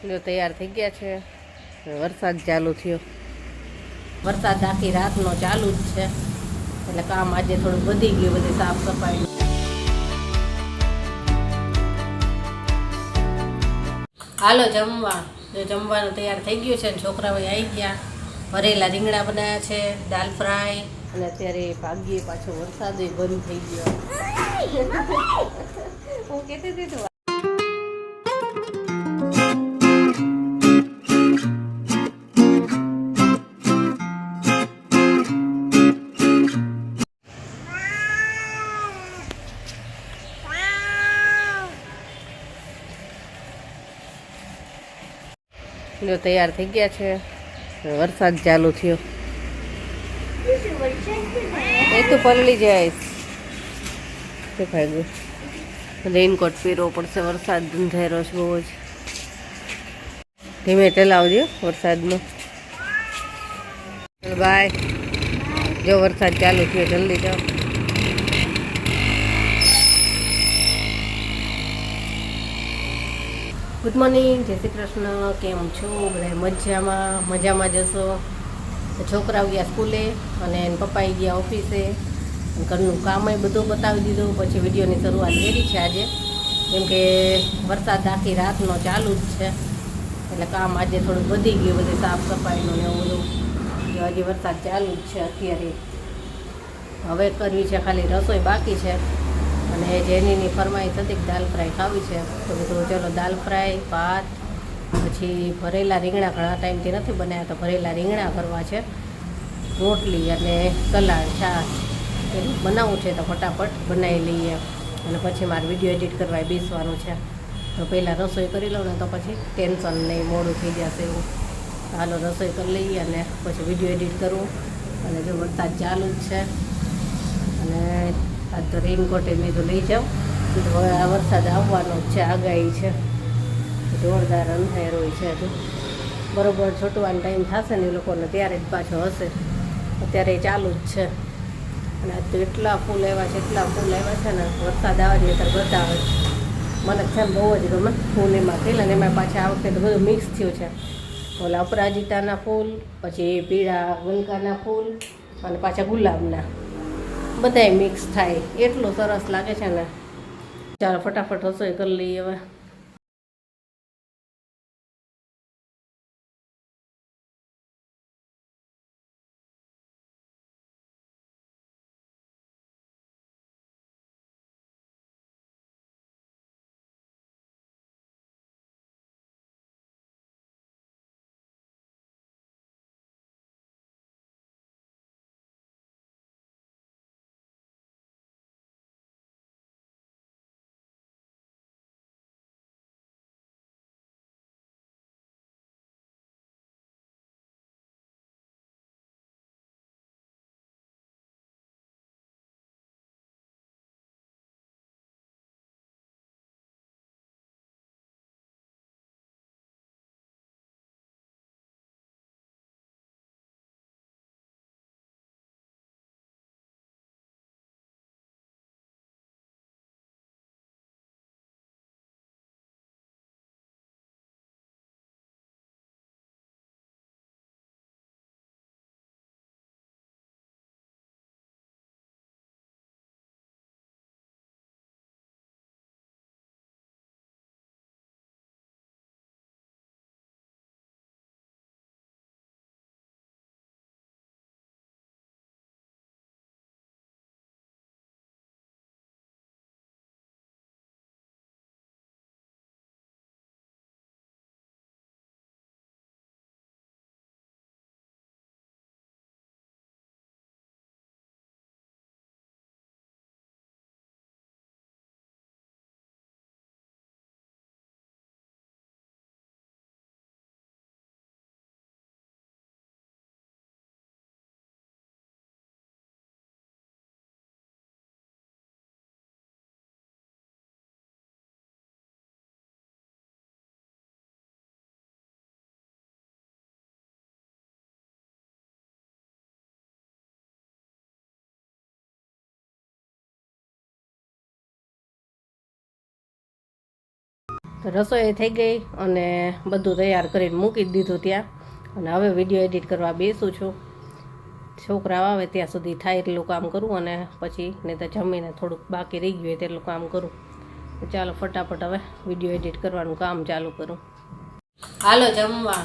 જો તૈયાર થઈ ગયા છે. વરસાદ ચાલુ થયો. વરસાદ આખી રાતનો ચાલુ જ છે, એટલે કામ આજે થોડું વધી ગયું, બધી સાફ સફાઈ. હાલો જમવા. જો જમવાનું તૈયાર થઈ ગયું છે ને છોકરાઓ આવી ગયા. ભરેલા રીંગણા બનાવ્યા છે, દાલ ફ્રાય, અને અત્યારે ભાગ્યે પાછો વરસાદ બંધ થઈ ગયો. હું કહેતી હતી તો જો તૈયાર થઈ ગયા છે. વરસાદ ચાલુ થયો. એ તો પલળી જાય. રેઇનકોટ પહેરવો પડશે, વરસાદ અંધારો છે બહુ જ. ધીમે ચલાવજો વરસાદમાં. બાય. જો વરસાદ ચાલુ થયો, જલ્દી જાઓ. ગુડ મોર્નિંગ, જય શ્રી કૃષ્ણ. કેમ છો બધા? મજામાં જશો. છોકરાઓ ગયા સ્કૂલે અને પપ્પાએ ગયા ઓફિસે. ઘરનું કામ બધું બતાવી દીધું. પછી વિડીયોની શરૂઆત કરી છે આજે, કેમ કે વરસાદ આખી રાતનો ચાલુ જ છે, એટલે કામ આજે થોડુંક વધી ગયું, બધી સાફ સફાઈનું ને એવું બધું. જો હજી વરસાદ ચાલુ જ છે અત્યારે. હવે કરવી છે, ખાલી રસોઈ બાકી છે. અને જેનીની ફરમાઈશ હતી દાલ ફ્રાય ખાવી છે, તો કીધું ચલો દાલ ફ્રાય, ભાત, પછી ભરેલા રીંગણા. ઘણા ટાઈમથી નથી બનાવ્યા, તો ભરેલા રીંગણા કરવા છે, રોટલી અને સલાડ, છાશ. એવું બનાવવું છે તો ફટાફટ બનાવી લઈએ. અને પછી મારે વિડીયો એડિટ કરવા બેસવાનું છે, તો પહેલાં રસોઈ કરી લઉં ને તો પછી ટેન્શન નહીં, મોડું થઈ જશે એવું. હાલો રસોઈ કરી લઈએ અને પછી વિડીયો એડિટ કરવું. અને જો વરસાદ ચાલુ જ છે, અને આજ તો રેઇનકોટ મેં તો લઈ જાઉં. હવે આ વરસાદ આવવાનો જ છે, આગાહી છે, જોરદાર અંધારો છે. હજુ બરોબર છૂટવાનો ટાઈમ થશે ને એ લોકોને, ત્યારે જ પાછો હશે. અત્યારે ચાલુ જ છે. અને આજ તો એટલા ફૂલ આવ્યા છે ને, વરસાદ આવે ને ત્યારે બધા આવે. મને છે ને બહુ જ ગમે ફૂલ એમાં થયેલા ને. એમાં પાછા આ વખતે તો બધું મિક્સ થયું છે. ઓલા અપરાજિતાના ફૂલ, પછી પીળા વલકાના ફૂલ, અને પાછા ગુલાબના, બધાય મિક્સ થાય. એટલું સરસ લાગે છે ને. ચાલો ફટાફટ રસોઈ કરી લઈએ હવે. તો રસોઈ થઈ ગઈ અને બધું તૈયાર કરીને મૂકી જ દીધું ત્યાં. અને હવે વિડીયો એડિટ કરવા બેસું છું. છોકરા આવે ત્યાં સુધી થાય એટલું કામ કરું અને પછી નહીં તો જમીને થોડુંક બાકી રહી ગયું હોય તેટલું કામ કરું. તો ચાલો ફટાફટ હવે વિડીયો એડિટ કરવાનું કામ ચાલુ કરું. હાલો જમવા.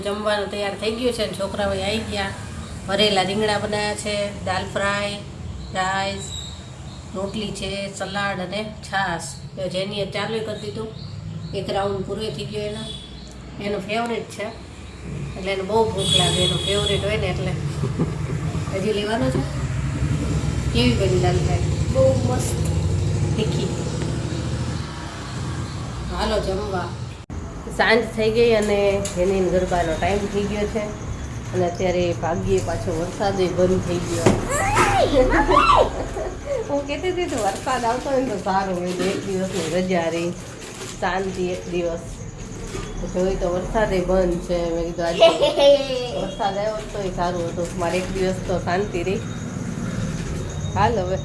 જમવાનું તૈયાર થઈ ગયું છે ને છોકરાઓ આવી ગયા. ભરેલા રીંગણા બનાવ્યા છે, દાલ ફ્રાય, રાઈસ, રોટલી છે, સલાડ અને છાશ. જેની ચાલુ કરી દીધું. એક રાઉન્ડ પૂરો થઈ ગયો એનો ફેવરેટ છે એટલે એને બહુ ભૂખ લાગે. એનો ફેવરેટ હોય ને એટલે હજી લેવાનો છે. કેવી બની દાલ ફ્રાય? બહુ મસ્ત તીખી. હાલો જમવા. સાંજ થઈ ગઈ અને એની ગરબાનો ટાઈમ થઈ ગયો છે અને અત્યારે ભાગ્યે પાછો વરસાદ બંધ થઈ ગયો. હું કહેતી હતી તો વરસાદ આવતો હોય ને તો સારું હોય. એક દિવસની રજા રહી, શાંતિ એક દિવસ. જોઈ તો વરસાદ બંધ છે. મેં કીધું આજે વરસાદ આવ્યો તો સારું હતું. મારે એક દિવસ તો શાંતિ રહી. હાલ હવે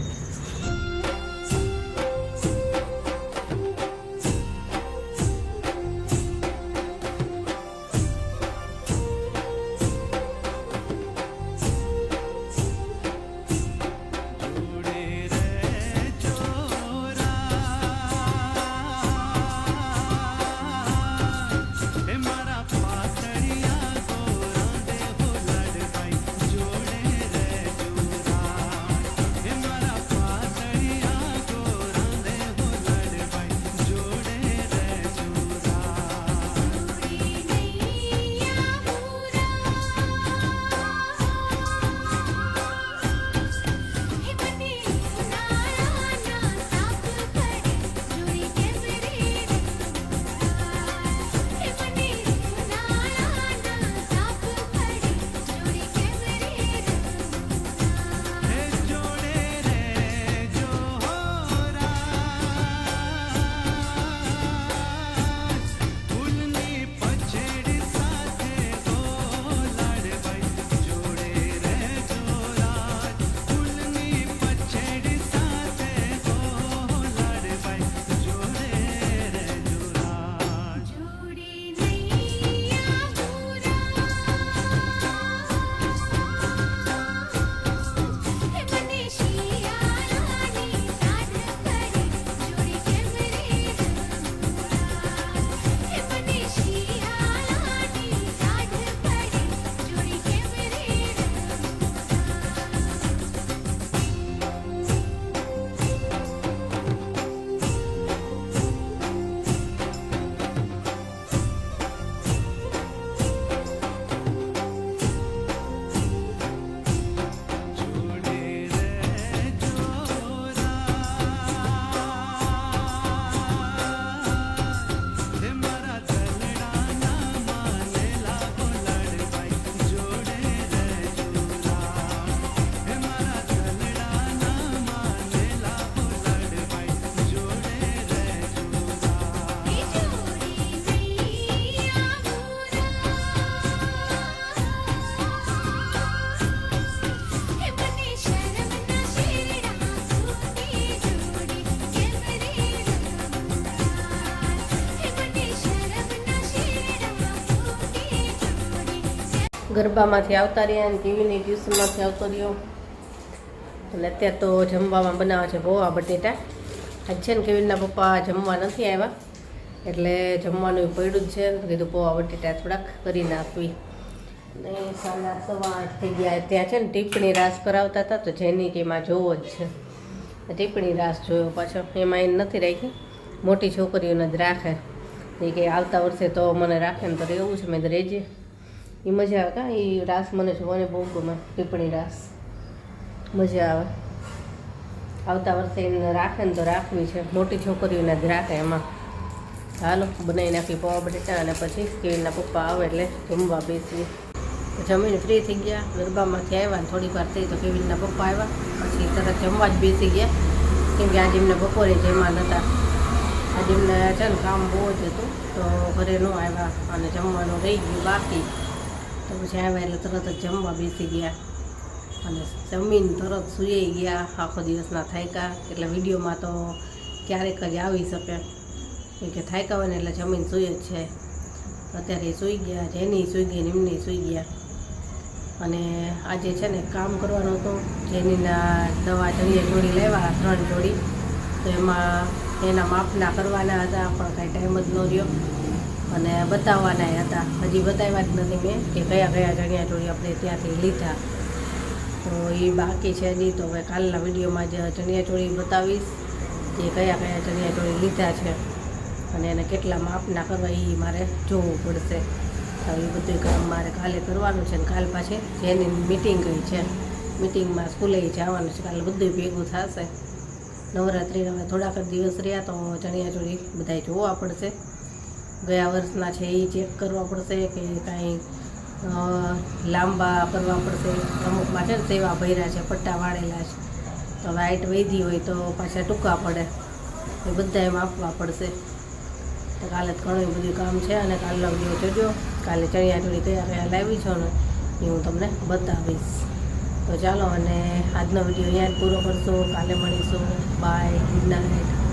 ગરબામાંથી આવતા રહ્યા અને ટીવીની ટ્યુશનમાંથી આવતો રહ્યો. અને અત્યારે તો જમવામાં બનાવે છે પૌવા બટેટા. આજ છે ને કેવીનના પપ્પા જમવા નથી આવ્યા એટલે જમવાનું પડ્યું જ છે. કીધું પૌવા બટેટા થોડાક કરી નાખવી. અને 8:15 થઈ ગયા. ત્યાં છે ને ટીપણી રાસ કરાવતા હતા તો જેની કે એમાં જોવો જ છે. ટીપણી રાસ જોયો પાછો. એમાં એને નથી રાખી, મોટી છોકરીઓને જ રાખે. એ કે આવતા વર્ષે તો મને રાખે ને તો રહેવું છે. મેં તો રહેજે. એ મજા આવે. કાં એ રાસ મને જોવાને બહુ ગમે. ટીપણી રાસ મજા આવે. આવતા વર્ષે એને રાખે ને તો રાખવી છે. મોટી છોકરીઓને જ રાખે એમાં. હાલો બનાવી નાખી પૌવા બટેટા અને પછી કેવીનના પપ્પા આવે એટલે જમવા બેસી. જમીને ફ્રી થઈ ગયા. ગરબામાંથી આવ્યા ને થોડીક વાર થઈ તો કેવીનના પપ્પા આવ્યા. પછી તરત જમવા જ બેસી ગયા. કેમ કે આજે એમને બપોરે જમવા નહોતા. આજે એમને છે ને કામ બહુ જ હતું તો ઘરે ન આવ્યા અને જમવાનું રહી ગયું બાકી. તો પછી આવ્યા એટલે તરત જ જમવા બેસી ગયા અને જમીન તરત સૂઈ ગયા. આખો દિવસના થાક્યા એટલે વિડીયોમાં તો ક્યારેક જ આવી શકે. કે થાક્યા હોય ને એટલે જમીન સૂઈ જ છે. અત્યારે સૂઈ ગયા, જેની સૂઈ ગઈ ને એમની સૂઈ ગયા. અને આજે છે ને કામ કરવાનું હતું. જેનીના નવા ચણિયા ચોળી લેવા 3 જોડી, તો એમાં એના માપના કરવાના હતા, પણ કાંઈ ટાઈમ જ ન રહ્યો. અને બતાવવાના હતા, હજી બતાવ્યા જ નથી મેં કે કયા કયા ચણિયા ચોળી આપણે ત્યાંથી લીધા. તો એ બાકી છે હજી. તો હવે કાલના વિડીયોમાં જ ચણિયા ચોળી બતાવીશ કે કયા કયા ચણિયા ચોળી લીધા છે અને એને કેટલા માપના કરવા એ મારે જોવું પડશે. તો એ બધું કામ મારે કાલે કરવાનું છે. ને કાલ પાછી જેની મિટિંગ ગઈ છે, મિટિંગમાં સ્કૂલે જવાનું છે. કાલે બધું ભેગું થશે. નવરાત્રિના હવે થોડાક જ દિવસ રહ્યા, તો ચણિયા ચોળી બધાય જોવા પડશે. ગયા વર્ષના છે એ ચેક કરવા પડશે કે કાંઈ લાંબા કરવા પડશે. અમુકમાં છે ને સેવા ભર્યા છે, પટ્ટા વાળેલા છે, તો હવે હાઈટ વધી હોય તો પાછા ટૂંકા પડે, એ બધા એમ આપવા પડશે. તો કાલે ઘણું બધું કામ છે. અને કાલનો વિડીયો જોજો. કાલે ચણિયા ચોળી કયા કયા લાવી છો ને એ હું તમને બતાવીશ. તો ચાલો, અને આજનો વિડીયો અહીંયા જ પૂરો કરશું. કાલે મળીશું. Bye, good night.